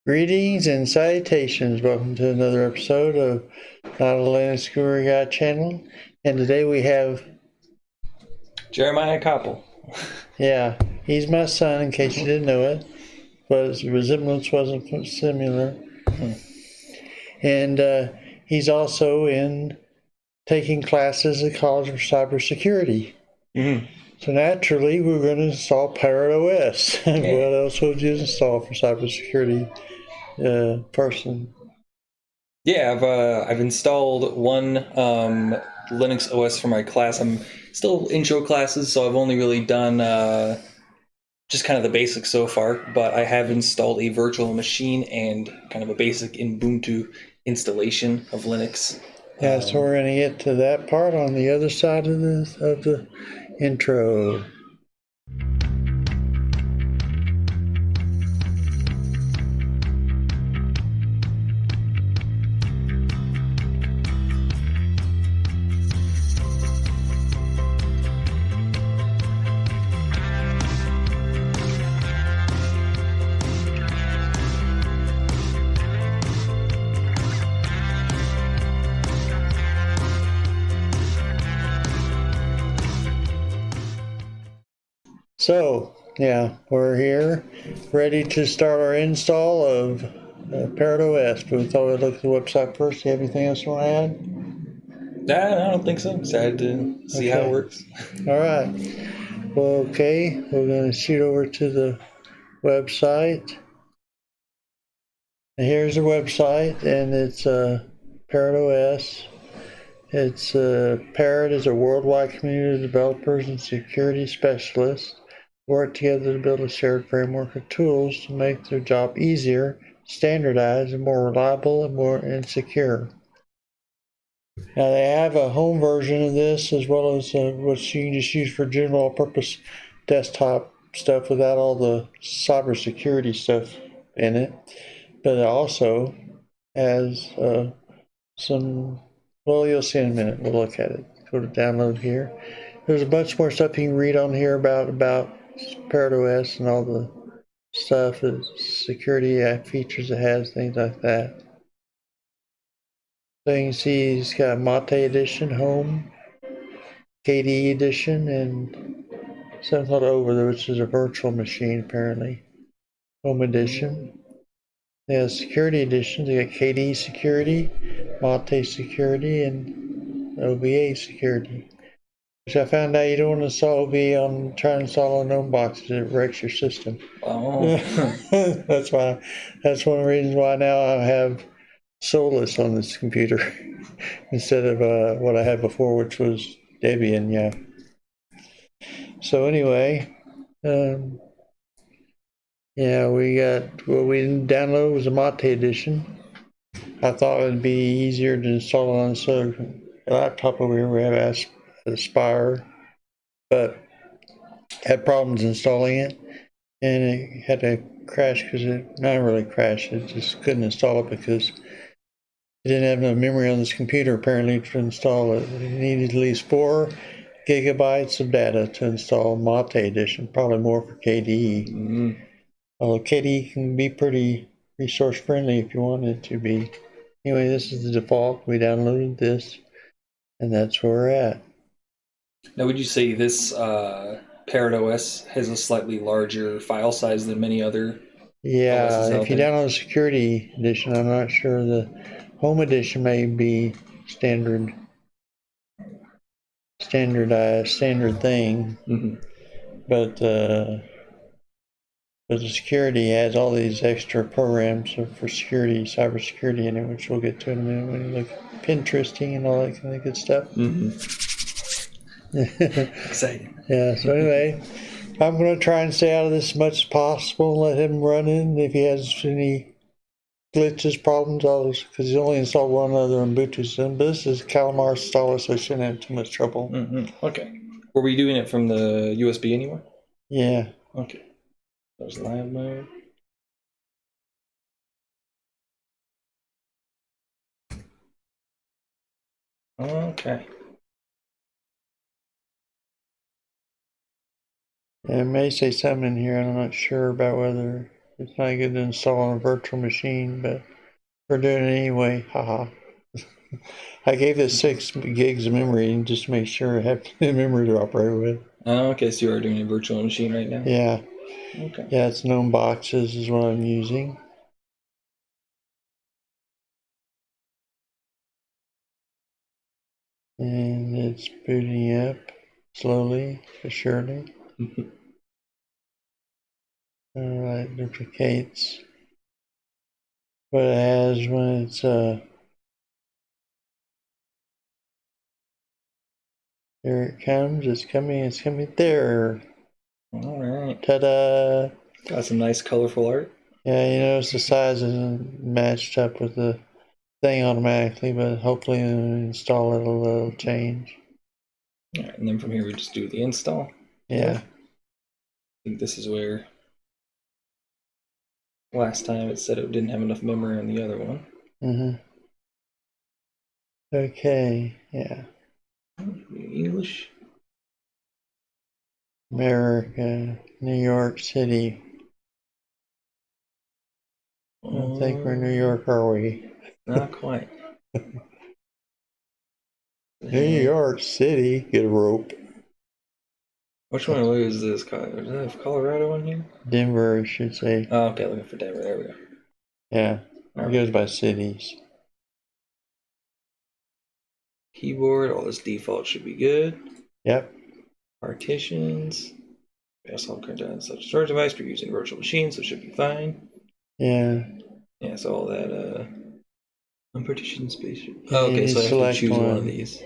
Greetings and salutations. Welcome to another episode of Not a Linux Guru Guy channel. And today we have Jeremiah Koppel. Yeah, he's my son in case you didn't know it, but the resemblance wasn't similar. And he's also in taking classes at College for Cybersecurity. So naturally, we're going to install Parrot OS. Yeah. What else would you install for cybersecurity person? Yeah, I've installed one Linux OS for my class. I'm still intro classes, so I've only really done just kind of the basics so far. But I have installed a virtual machine and kind of a basic Ubuntu installation of Linux. Yeah, so we're going to get to that part on the other side of the intro. So, yeah, we're here, ready to start our install of Parrot OS, but we thought we'd look at the website first. Do you have anything else you want to add? Nah, I don't think so. Excited to see how it works. All right. Well, okay, we're going to shoot over to the website. And here's the website, and it's Parrot OS. It's Parrot is a worldwide community of developers and security specialists who work together to build a shared framework of tools to make their job easier, standardized, and more reliable and more secure. Now they have a home version of this as well as what you can just use for general purpose desktop stuff without all the cybersecurity stuff in it. But it also has some, well, you'll see in a minute. We'll look at it. Go to download here. There's a bunch more stuff you can read on here about Parrot OS and all the stuff, the security features it has, things like that. So you can see it's got Mate Edition, Home, KDE Edition, and something called Over, which is a virtual machine apparently. Home Edition. They have Security Edition. They got KDE Security, Mate Security, and OVA Security. Which I found out you don't want to install OVA on trying to install on Gnome Boxes. It wrecks your system. Oh. That's why. That's one of the reasons why now I have Solus on this computer instead of what I had before, which was Debian. Yeah. So anyway, yeah, we got what we didn't download was a Mate edition. I thought it'd be easier to install it on a laptop over here. We have Aspire, but had problems installing it, and it had to crash because it not really crashed. It just couldn't install it because it didn't have enough memory on this computer apparently to install it. It needed at least 4 gigabytes of data to install Mate edition, probably more for KDE. Although KDE can be pretty resource friendly if you want it to be. Anyway, this is the default. We downloaded this, and that's where we're at. Now, would you say this Parrot OS has a slightly larger file size than many other? Yeah, if you download the Security Edition, I'm not sure. The Home Edition may be standard thing, but the Security has all these extra programs for security, cybersecurity in it, which we'll get to in a minute when you look at Pinteresting and all that kind of good stuff. Exciting. Yeah, so anyway, I'm going to try and stay out of this as much as possible and let him run in. If he has any glitches, problems, because he's only installed one other Ubuntu system. But this is Calamar installer, so I shouldn't have too much trouble. Okay. Were we doing it from the USB anywhere? Yeah. Okay. There's live mode. Okay. It may say something in here. I'm not sure about whether It's not good to install on a virtual machine, but we're doing it anyway. Haha. I gave it 6 gigs of memory just to make sure I have memory to operate with. Oh, okay, so you are doing a virtual machine right now? Yeah. Okay. Yeah, it's Gnome Boxes is what I'm using. And it's booting up slowly but surely. Alright, duplicates what it has when it's here it comes, it's coming there. Alright. Ta-da! Got some nice colorful art. Yeah, you notice the size isn't matched up with the thing automatically, but hopefully when we install it'll change. Alright, and then from here we just do the install. Yeah. I think this is where last time it said it didn't have enough memory on the other one. Mm-hmm. Okay, yeah. English? America, New York City. I don't think we're in New York, are we? Not quite. New York City, get a rope. Which one is this? Does it have Colorado in here? Denver, I should say. Oh, okay, looking for Denver. There we go. Yeah, it goes by cities. Keyboard, all this default should be good. Yep. Partitions. Yes, all current on such storage device. We're using virtual machines, so it should be fine. Yeah. Yeah, so all that unpartitioned space. Yeah, Oh, okay, so I have to choose one of one. these.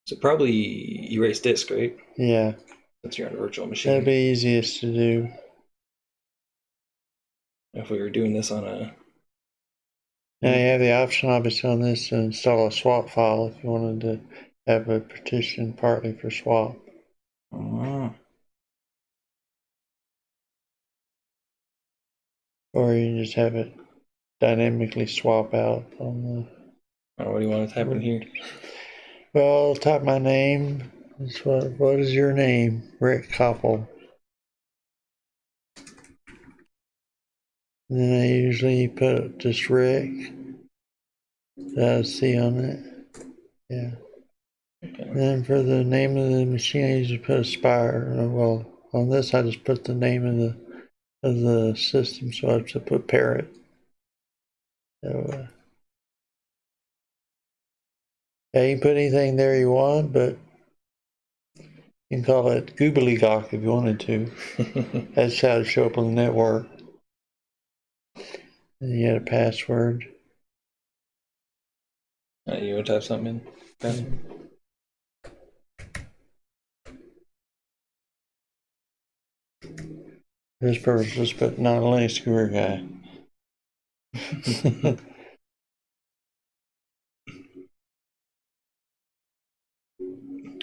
So probably erase disk, right? Yeah. Since you're on a virtual machine. That'd be easiest to do. If we were doing this on a... Now you have the option obviously on this to install a swap file if you wanted to have a partition partly for swap. Or you can just have it dynamically swap out on the... Oh, what do you want to type in here? Well, I'll type my name. What is your name? Rick Koppel. And then I usually put just Rick. C on it. Yeah. Okay. And then for the name of the machine, I usually put Aspire. Well, on this, I just put the name of the system, so I have to put Parrot. So, yeah, you can put anything there you want, but you can call it Googly-Gawk if you wanted to. That's how it show up on the network. And you had a password. You want to type something in? Password? This purpose, just put not a Linux guru guy.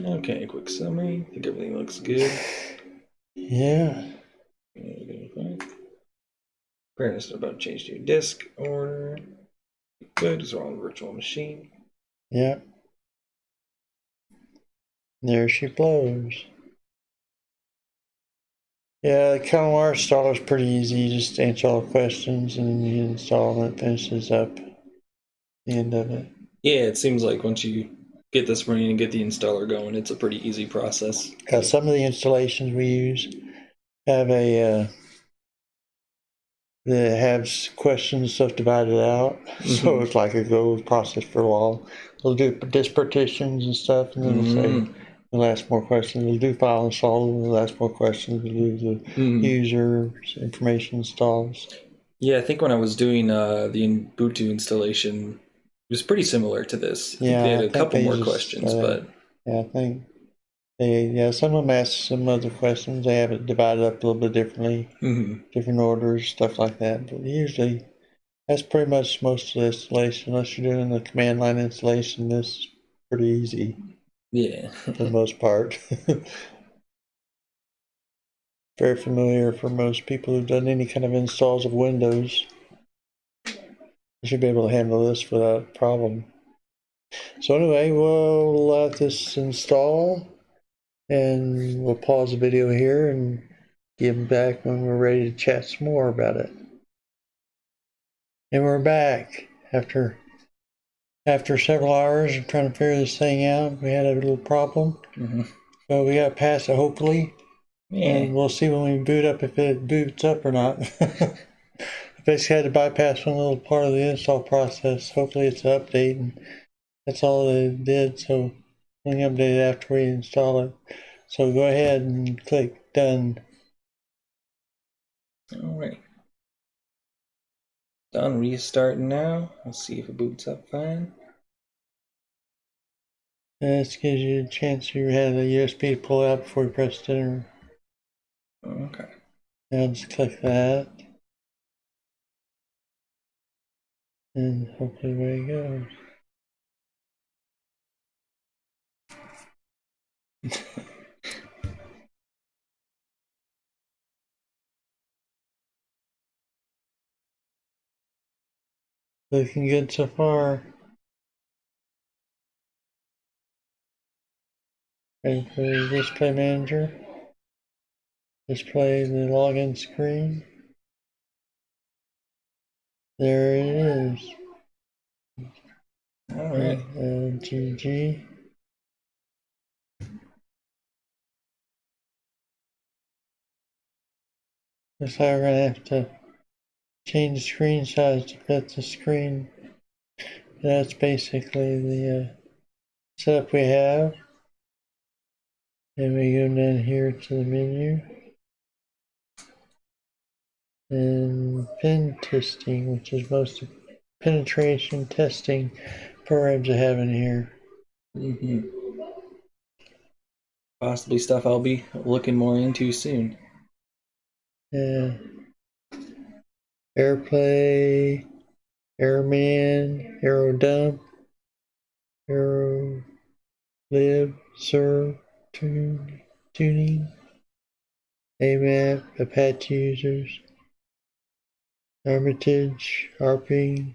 Okay, quick summary. I think everything looks good. Yeah. Fairness about to change to your disk order. Good, it's all on virtual machine. Yeah. There she blows. Yeah, the Calamar installer is pretty easy. You just answer all the questions and then you install and it finishes up the end of it. Yeah, it seems like once you get this running and get the installer going, it's a pretty easy process. Some of the installations we use have a that has questions and stuff divided out. So it's like a go process for a while. They'll do disk partitions and stuff, and then they'll say, they'll ask more questions. They'll do file install, they'll ask more questions. They'll do the user information installs. Yeah, I think when I was doing the Ubuntu installation, it was pretty similar to this. I think they had a couple more questions, but... Yeah, I think some of them ask some other questions. They have it divided up a little bit differently, different orders, stuff like that. But usually, that's pretty much most of the installation. Unless you're doing the command line installation, this is pretty easy. Yeah. For the most part. Very familiar for most people who've done any kind of installs of Windows. You should be able to handle this without a problem. So anyway, we'll let this install. And we'll pause the video here and give them back when we're ready to chat some more about it. And we're back after several hours of trying to figure this thing out. We had a little problem, but we got past it hopefully. Yeah. And we'll see when we boot up if it boots up or not. I basically had to bypass one little part of the install process. Hopefully it's an update, and that's all it did. So we can update it after we install it. So go ahead and click done. All right. Done. Restarting now. Let's see if it boots up fine. This gives you a chance to have the USB to pull out before you press enter. Okay. Now just click that. And hopefully away it goes. Looking good so far. Ready for the display manager. Display the login screen. There it is. All right. GG. Looks like we're gonna have to change the screen size to fit the screen. That's basically the setup we have. And we go down here to the menu. And pen testing, which is most of penetration testing programs I have in here. Possibly stuff I'll be looking more into soon. Yeah. Airplay, Airman, Aerodump, Aero Lib, Serve, Tuning, AMAP, Apache users, Armitage, ARPing,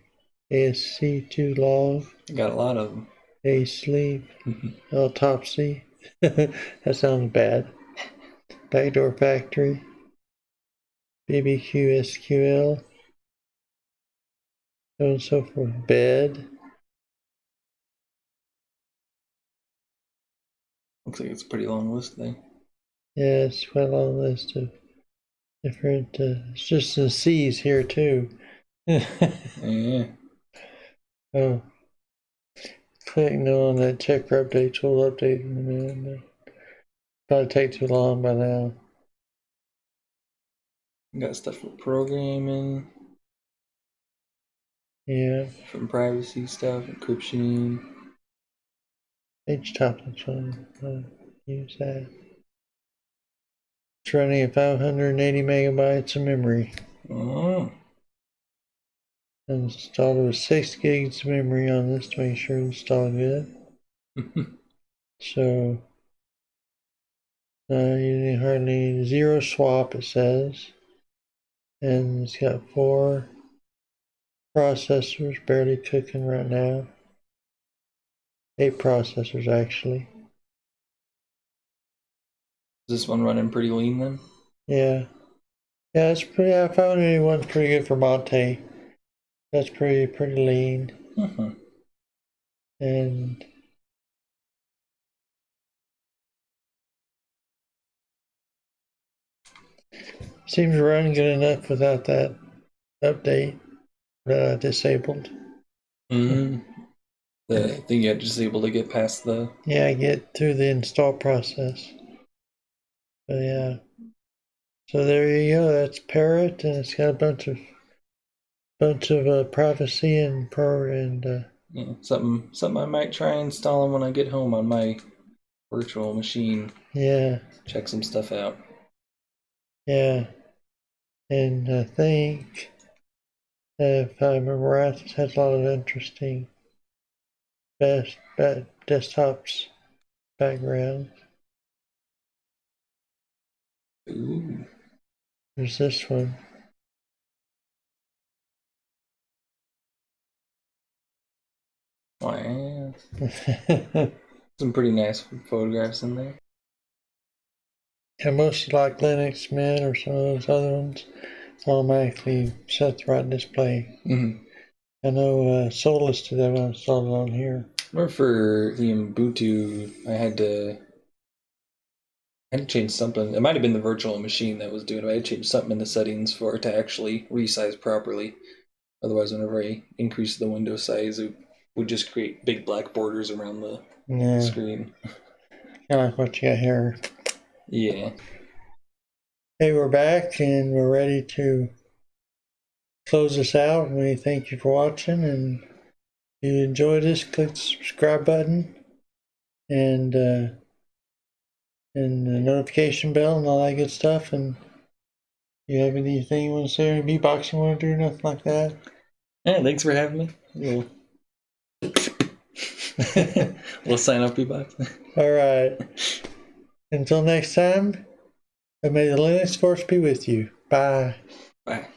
ASC2 log, Got a lot of them. A-sleep, autopsy. That sounds bad. Backdoor Factory, BBQ SQL, so on and so forth. Bed. Looks like it's a pretty long list there. Yeah, it's quite a long list of different. It's just the C's here too. Yeah. Oh, click no on that. Check for updates. We'll update in a minute. Probably take too long by now. Got stuff for programming. Yeah. From privacy stuff, encryption. Page top is fine. Use that. It's running at 580 megabytes of memory. Oh. Installed with 6 gigs of memory on this to make sure it's installed good. So, using hardly zero swap, it says. And it's got 4 processors barely cooking right now. 8 processors actually. Is this one running pretty lean then? Yeah. Yeah, it's pretty. I found anyone pretty good for Monte. That's pretty lean. And seems to run good enough without that update that I disabled. The thing you had just able to get past the. Yeah, I get through the install process. But yeah. So there you go. That's Parrot, and it's got a bunch of privacy and Yeah, something I might try installing when I get home on my virtual machine. Yeah. Check some stuff out. Yeah. And I think, if I remember right, it has a lot of interesting desktops background. Ooh. There's this one. Wow. Some pretty nice photographs in there. And most like Linux Mint or some of those other ones, automatically set the right display. Mm-hmm. I know Solus did that when I installed it on here. Or for the Ubuntu, I had to change something. It might have been the virtual machine that was doing it. I had to change something in the settings for it to actually resize properly. Otherwise, whenever I increased the window size, it would just create big black borders around the screen. Kind of like what you got here. Yeah. Hey, we're back and we're ready to close this out. We thank you for watching, and if you enjoyed this, click the subscribe button and the notification bell and all that good stuff. And you have anything you want to say, or any beatboxing you want to do, nothing like that? Yeah, thanks for having me. We'll sign off, beatbox. All right. Until next time, may the Linux Force be with you. Bye. Bye.